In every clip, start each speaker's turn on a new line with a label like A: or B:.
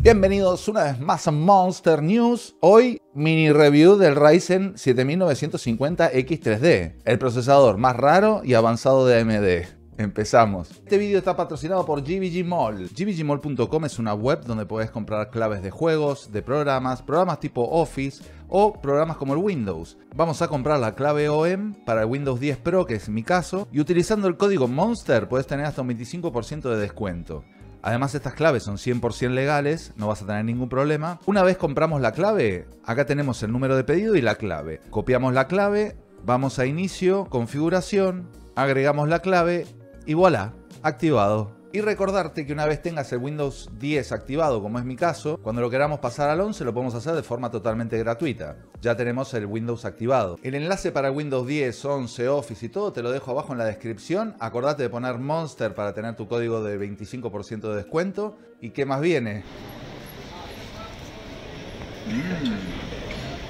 A: Bienvenidos una vez más a Monster News. Hoy mini review del Ryzen 7950X3D, el procesador más raro y avanzado de AMD. Empezamos. Este vídeo está patrocinado por GVG Mall. GVGMall.com es una web donde puedes comprar claves de juegos, de programas tipo Office o programas como el Windows. Vamos a comprar la clave OEM para el Windows 10 Pro, que es mi caso, y utilizando el código MONSTER puedes tener hasta un 25% de descuento. Además, estas claves son 100% legales, no vas a tener ningún problema. Una vez compramos la clave, acá tenemos el número de pedido y la clave. Copiamos la clave, vamos a inicio, configuración, agregamos la clave y voilà, activado. Y recordarte que una vez tengas el Windows 10 activado, como es mi caso, cuando lo queramos pasar al 11 lo podemos hacer de forma totalmente gratuita. Ya tenemos el Windows activado. El enlace para el Windows 10, 11, Office y todo te lo dejo abajo en la descripción. Acordate de poner Monster para tener tu código de 25% de descuento. ¿Y qué más viene?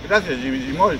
B: Gracias, GVG Mall.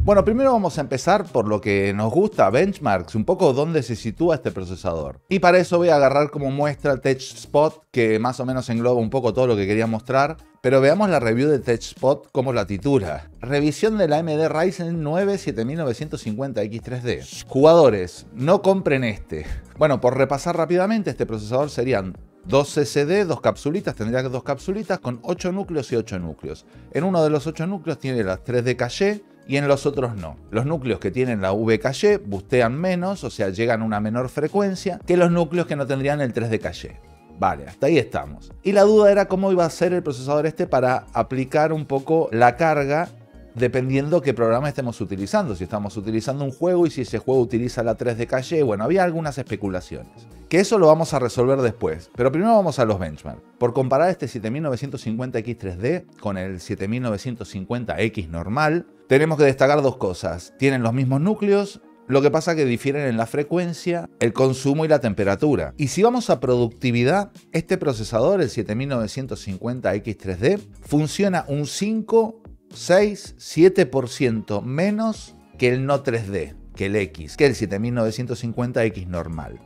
A: Bueno, primero vamos a empezar por lo que nos gusta, benchmarks, un poco dónde se sitúa este procesador. Y para eso voy a agarrar como muestra el TechSpot, que más o menos engloba un poco todo lo que quería mostrar. Pero veamos la review de TechSpot como la titula. Revisión de la AMD Ryzen 9 7950X3D. Jugadores, no compren este. Bueno, por repasar rápidamente, este procesador serían 2 CCD, 2 capsulitas, tendría 2 capsulitas con 8 núcleos y 8 núcleos. En uno de los 8 núcleos tiene las 3D caché y en los otros no. Los núcleos que tienen la V caché bustean menos, o sea, llegan a una menor frecuencia que los núcleos que no tendrían el 3D caché. Vale, hasta ahí estamos. Y la duda era cómo iba a ser el procesador este para aplicar un poco la carga dependiendo qué programa estemos utilizando. Si estamos utilizando un juego y si ese juego utiliza la 3D caché. Bueno, había algunas especulaciones. Que eso lo vamos a resolver después. Pero primero vamos a los benchmarks. Por comparar este 7950X3D con el 7950X normal, tenemos que destacar dos cosas. Tienen los mismos núcleos. Lo que pasa es que difieren en la frecuencia, el consumo y la temperatura. Y si vamos a productividad, este procesador, el 7950X3D, funciona un 5, 6, 7% menos que el no 3D, que el X, que el 7950X normal.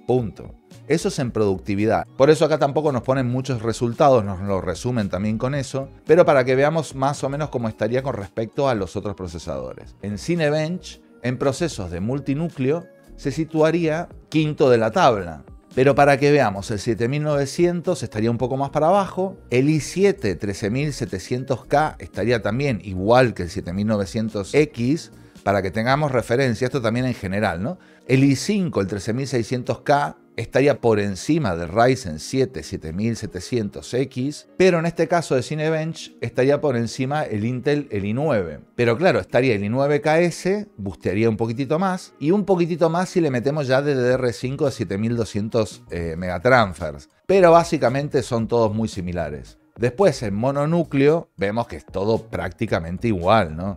A: Punto. Eso es en productividad. Por eso acá tampoco nos ponen muchos resultados, nos lo resumen también con eso, pero para que veamos más o menos cómo estaría con respecto a los otros procesadores. En Cinebench, en procesos de multinúcleo, se situaría quinto de la tabla. Pero para que veamos, el 7900 estaría un poco más para abajo, el i7 13700K estaría también igual que el 7900X, para que tengamos referencia, esto también en general, ¿no? El i5, el 13600K, estaría por encima del Ryzen 7 7700X, pero en este caso de Cinebench estaría por encima el Intel, el i9. Pero claro, estaría el i9KS, bustearía un poquitito más, y un poquitito más si le metemos ya DDR5 de 7200 megatransfers. Pero básicamente son todos muy similares. Después en mononúcleo vemos que es todo prácticamente igual, ¿no?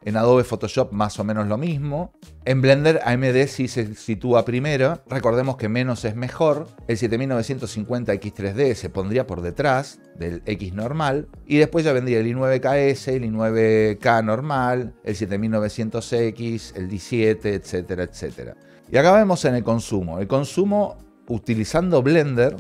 A: En Adobe Photoshop más o menos lo mismo. En Blender AMD sí se sitúa primero. Recordemos que menos es mejor. El 7950X3D se pondría por detrás del X normal. Y después ya vendría el i9KS, el i9K normal, el 7900X, el i7, etcétera, etcétera. Y acá vemos en el consumo. El consumo utilizando Blender,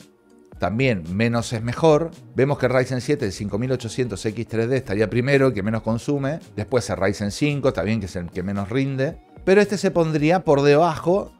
A: también menos es mejor. Vemos que el Ryzen 7, el 5800X3D estaría primero, el que menos consume. Después el Ryzen 5, también que es el que menos rinde. Pero este se pondría por debajo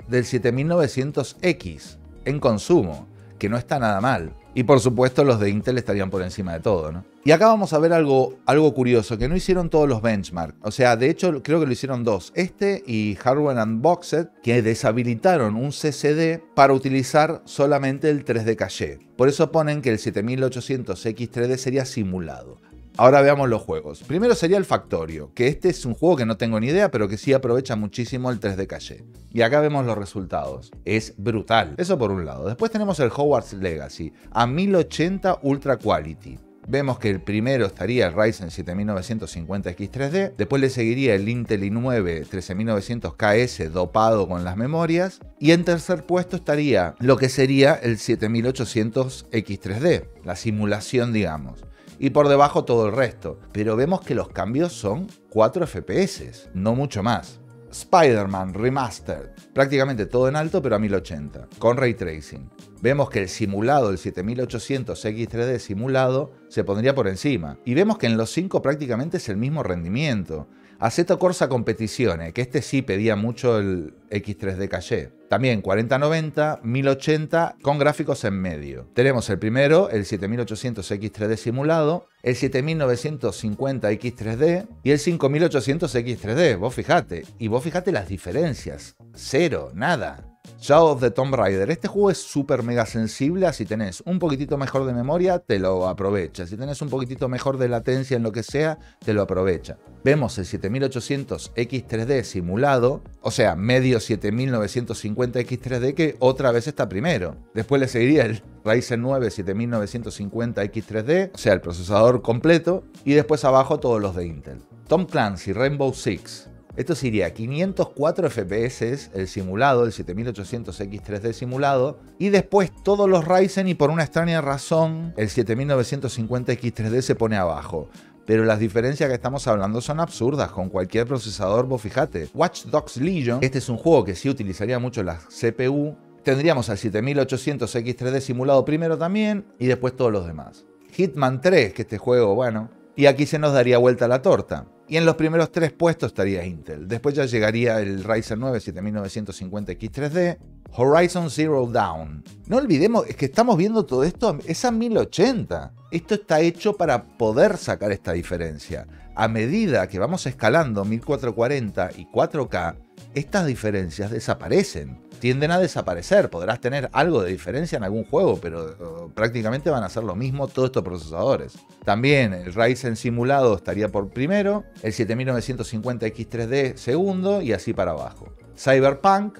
A: del 7900X en consumo, que no está nada mal. Y por supuesto los de Intel estarían por encima de todo, ¿no? Y acá vamos a ver algo curioso, que no hicieron todos los benchmarks. O sea, de hecho creo que lo hicieron dos. Este y Hardware Unboxed, que deshabilitaron un CCD para utilizar solamente el 3D caché. Por eso ponen que el 7800X3D sería simulado. Ahora veamos los juegos. Primero sería el Factorio, que este es un juego que no tengo ni idea, pero que sí aprovecha muchísimo el 3D caché. Y acá vemos los resultados. Es brutal. Eso por un lado. Después tenemos el Hogwarts Legacy a 1080 Ultra Quality. Vemos que el primero estaría el Ryzen 7950X3D, después le seguiría el Intel i9 13900KS dopado con las memorias, y en tercer puesto estaría lo que sería el 7800X3D, la simulación digamos. y por debajo todo el resto. Pero vemos que los cambios son 4 FPS, no mucho más. Spider-Man Remastered, prácticamente todo en alto pero a 1080, con Ray Tracing. Vemos que el simulado, el 7800 X3D simulado, se pondría por encima. Y vemos que en los 5 prácticamente es el mismo rendimiento. Assetto Corsa Competizione, que este sí pedía mucho el X3D Caché. También 4090, 1080 con gráficos en medio. Tenemos el primero, el 7800 X3D simulado, el 7950 X3D y el 5800 X3D. Vos fijate las diferencias. Cero, nada. Shadow of the Tomb Raider. Este juego es súper mega sensible a si tenés un poquitito mejor de memoria, te lo aprovecha. Si tenés un poquitito mejor de latencia en lo que sea, te lo aprovecha. Vemos el 7800 X3D simulado, o sea, medio 7950 X3D que otra vez está primero. Después le seguiría el Ryzen 9 7950 X3D, o sea, el procesador completo, y después abajo todos los de Intel. Tom Clancy Rainbow Six. Esto sería 504 FPS el simulado, el 7800 X3D simulado, y después todos los Ryzen y por una extraña razón el 7950 X3D se pone abajo. Pero las diferencias que estamos hablando son absurdas con cualquier procesador, vos fijate. Watch Dogs Legion, este es un juego que sí utilizaría mucho la CPU. Tendríamos al 7800 X3D simulado primero también y después todos los demás. Hitman 3, que este juego, bueno, y aquí se nos daría vuelta la torta. Y en los primeros 3 puestos estaría Intel. Después ya llegaría el Ryzen 9 7950 X3D, Horizon Zero Dawn. No olvidemos, es que estamos viendo todo esto, es a 1080. Esto está hecho para poder sacar esta diferencia. A medida que vamos escalando 1440 y 4K, estas diferencias desaparecen. Tienden a desaparecer. Podrás tener algo de diferencia en algún juego, pero prácticamente van a ser lo mismo todos estos procesadores. También el Ryzen simulado estaría por primero, el 7950 X3D segundo y así para abajo. Cyberpunk,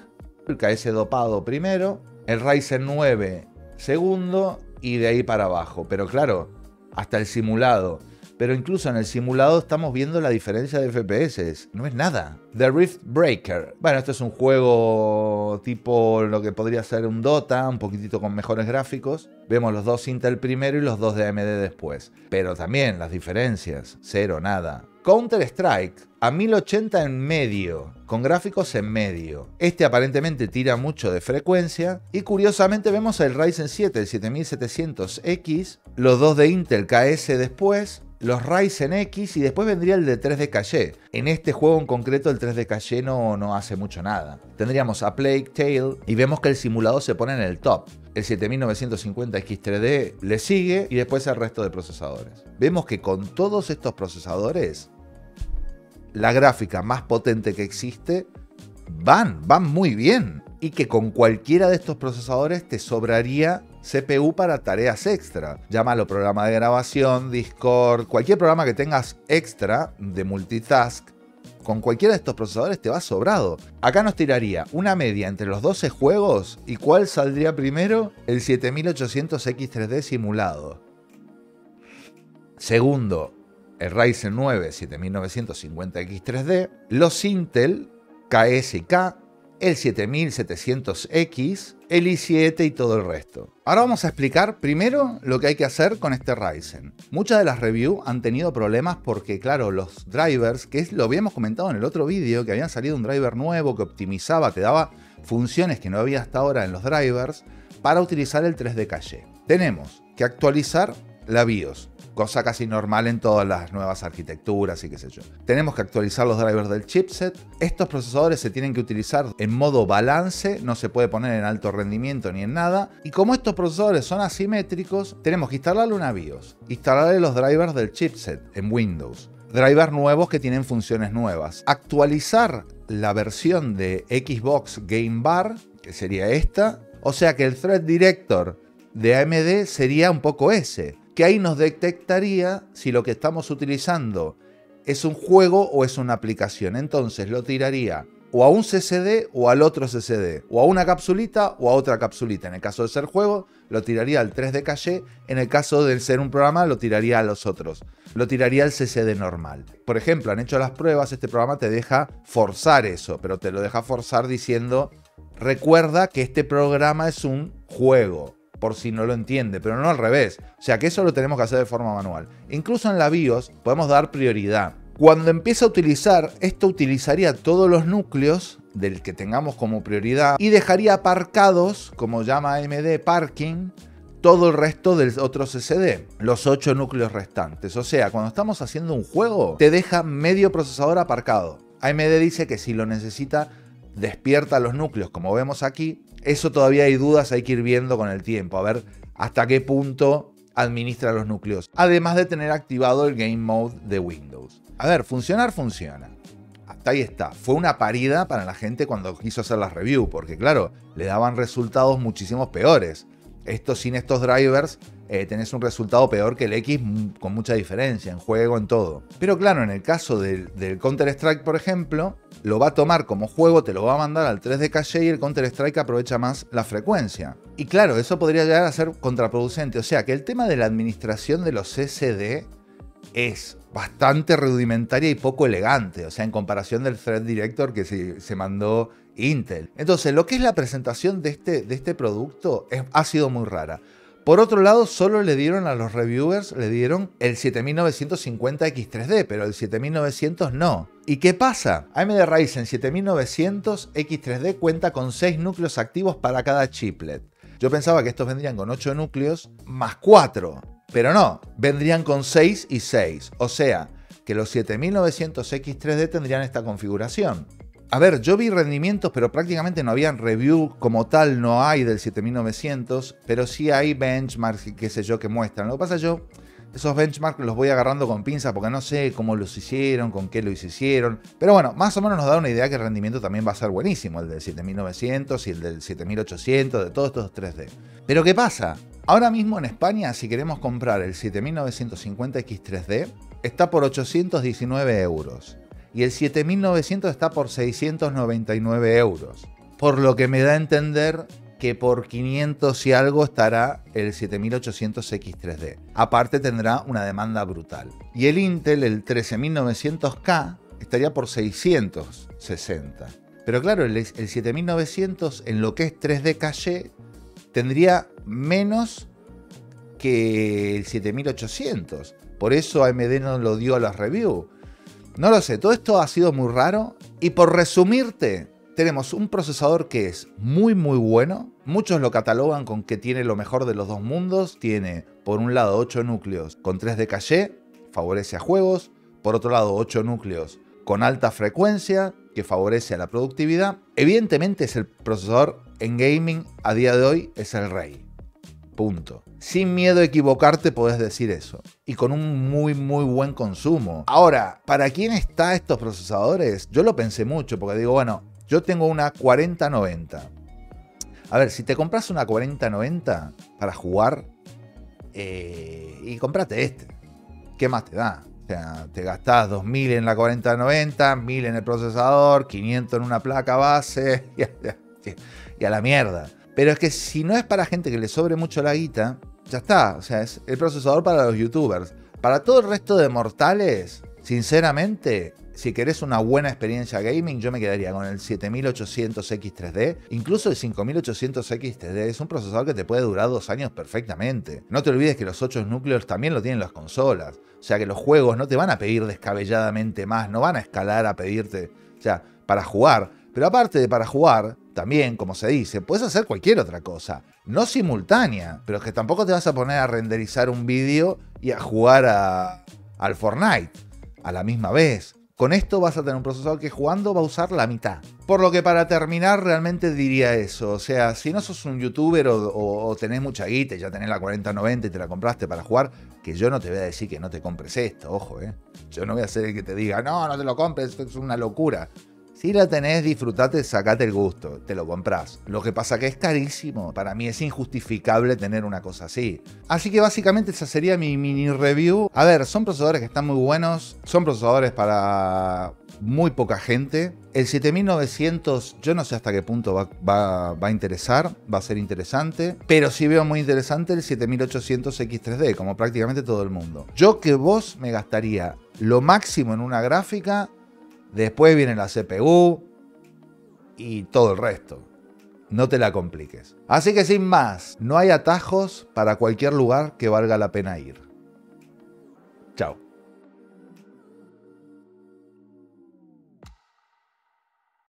A: el KS dopado primero, el Ryzen 9 segundo y de ahí para abajo. Pero claro, hasta el simulado. Pero incluso en el simulado estamos viendo la diferencia de FPS. No es nada. The Rift Breaker. Bueno, esto es un juego tipo lo que podría ser un Dota, un poquitito con mejores gráficos. Vemos los dos Intel primero y los dos de AMD después. Pero también las diferencias. Cero, nada. Counter-Strike a 1080 en medio, con gráficos en medio. Este aparentemente tira mucho de frecuencia. Y curiosamente vemos el Ryzen 7, el 7700X, los dos de Intel KS después, los Ryzen X y después vendría el de 3D Caché. En este juego en concreto el 3D Caché no hace mucho nada. Tendríamos a Plague Tale y vemos que el simulado se pone en el top. El 7950 X3D le sigue y después el resto de procesadores. Vemos que con todos estos procesadores, la gráfica más potente que existe, van muy bien. Y que con cualquiera de estos procesadores te sobraría CPU para tareas extra. Llámalo programa de grabación, Discord, cualquier programa que tengas extra de multitask. Con cualquiera de estos procesadores te va sobrado. Acá nos tiraría una media entre los 12 juegos. ¿Y cuál saldría primero? El 7800 X3D simulado. Segundo, el Ryzen 9 7950 X3D. Los Intel KS y K. El 7700X, el i7 y todo el resto. Ahora vamos a explicar primero lo que hay que hacer con este Ryzen. Muchas de las reviews han tenido problemas porque, claro, los drivers, que lo habíamos comentado en el otro vídeo, que habían salido un driver nuevo que optimizaba, te daba funciones que no había hasta ahora en los drivers para utilizar el 3D Caché. Tenemos que actualizar la BIOS. Cosa casi normal en todas las nuevas arquitecturas y qué sé yo. Tenemos que actualizar los drivers del chipset. Estos procesadores se tienen que utilizar en modo balance, no se puede poner en alto rendimiento ni en nada. Y como estos procesadores son asimétricos, tenemos que instalarle una BIOS, instalarle los drivers del chipset en Windows, drivers nuevos que tienen funciones nuevas, actualizar la versión de Xbox Game Bar, que sería esta, o sea que el Thread Director de AMD sería un poco ese, que ahí nos detectaría si lo que estamos utilizando es un juego o es una aplicación. Entonces lo tiraría o a un CCD o al otro CCD, o a una capsulita o a otra capsulita. En el caso de ser juego, lo tiraría al 3D Caché. En el caso de ser un programa, lo tiraría a los otros. Lo tiraría al CCD normal. Por ejemplo, han hecho las pruebas, este programa te deja forzar eso, pero te lo deja forzar diciendo: recuerda que este programa es un juego. por si no lo entiende, pero no al revés. O sea que eso lo tenemos que hacer de forma manual. Incluso en la BIOS podemos dar prioridad. Cuando empiece a utilizar, esto utilizaría todos los núcleos del que tengamos como prioridad y dejaría aparcados, como llama AMD parking, todo el resto del otro CCD, los 8 núcleos restantes. O sea, cuando estamos haciendo un juego, te deja medio procesador aparcado. AMD dice que si lo necesita, despierta los núcleos, como vemos aquí. Eso todavía hay dudas, hay que ir viendo con el tiempo, a ver hasta qué punto administra los núcleos. Además de tener activado el Game Mode de Windows. A ver, funcionar funciona. Hasta ahí está. Fue una parida para la gente cuando quiso hacer las reviews, porque claro, le daban resultados muchísimo peores. Esto sin estos drivers tenés un resultado peor que el X con mucha diferencia en juego, en todo. Pero claro, en el caso del Counter-Strike, por ejemplo, lo va a tomar como juego, te lo va a mandar al 3D caché y el Counter-Strike aprovecha más la frecuencia. Y claro, eso podría llegar a ser contraproducente. O sea que el tema de la administración de los CCD es bastante rudimentaria y poco elegante, o sea, en comparación del Thread Director que se mandó Intel. Entonces, lo que es la presentación de este producto ha sido muy rara. Por otro lado, solo le dieron a los reviewers, le dieron el 7950X3D, pero el 7900 no. ¿Y qué pasa? AMD Ryzen 7900 X3D cuenta con 6 núcleos activos para cada chiplet. Yo pensaba que estos vendrían con 8 núcleos más 4. Pero no, vendrían con 6 y 6. O sea, que los 7900X3D tendrían esta configuración. A ver, yo vi rendimientos, pero prácticamente no habían review como tal, no hay del 7900, pero sí hay benchmarks y qué sé yo que muestran. Lo que pasa yo, esos benchmarks los voy agarrando con pinza porque no sé cómo los hicieron, con qué los hicieron. Pero bueno, más o menos nos da una idea que el rendimiento también va a ser buenísimo, el del 7900 y el del 7800, de todos estos 3D. Pero ¿qué pasa? Ahora mismo en España, si queremos comprar el 7950X3D, está por 819 euros. Y el 7900 está por 699 euros. Por lo que me da a entender que por 500 y algo estará el 7800X3D. Aparte tendrá una demanda brutal. Y el Intel, el 13900K, estaría por 660. Pero claro, el 7900 en lo que es 3D caché tendría menos que el 7800. Por eso AMD no lo dio a las reviews. No lo sé, todo esto ha sido muy raro. Y por resumirte, tenemos un procesador que es muy bueno. Muchos lo catalogan con que tiene lo mejor de los dos mundos. Tiene por un lado 8 núcleos con 3D caché, favorece a juegos. Por otro lado 8 núcleos con alta frecuencia, que favorece a la productividad. Evidentemente es el procesador en gaming a día de hoy, es el rey. Punto. Sin miedo a equivocarte podés decir eso. Y con un muy buen consumo. Ahora, ¿para quién está estos procesadores? Yo lo pensé mucho porque digo, bueno, yo tengo una 4090. A ver, si te compras una 4090 para jugar, y comprate este. ¿Qué más te da? O sea, te gastás 2000 en la 4090, 1000 en el procesador, 500 en una placa base y a la mierda. Pero es que si no es para gente que le sobre mucho la guita, ya está. O sea, es el procesador para los youtubers. Para todo el resto de mortales, sinceramente, si querés una buena experiencia gaming, yo me quedaría con el 7800X3D. Incluso el 5800X3D es un procesador que te puede durar 2 años perfectamente. No te olvides que los 8 núcleos también lo tienen las consolas. O sea que los juegos no te van a pedir descabelladamente más, no van a escalar a pedirte, o sea, para jugar. Pero aparte de para jugar, también, como se dice, puedes hacer cualquier otra cosa. No simultánea, pero que tampoco te vas a poner a renderizar un vídeo y a jugar al Fortnite a la misma vez. Con esto vas a tener un procesador que jugando va a usar la mitad. Por lo que para terminar realmente diría eso. O sea, si no sos un youtuber o tenés mucha guita y ya tenés la 4090 y te la compraste para jugar, que yo no te voy a decir que no te compres esto, ojo, Yo no voy a ser el que te diga, no te lo compres, esto es una locura. Si la tenés, disfrutate, sacate el gusto, te lo comprás. Lo que pasa que es carísimo. Para mí es injustificable tener una cosa así. Así que básicamente esa sería mi mini review. A ver, son procesadores que están muy buenos. Son procesadores para muy poca gente. El 7900 yo no sé hasta qué punto va a interesar. Va a ser interesante. Pero sí veo muy interesante el 7800X3D, como prácticamente todo el mundo. Yo que vos me gastaría lo máximo en una gráfica. Después viene la CPU y todo el resto. No te la compliques. Así que sin más, no hay atajos para cualquier lugar que valga la pena ir. Chao.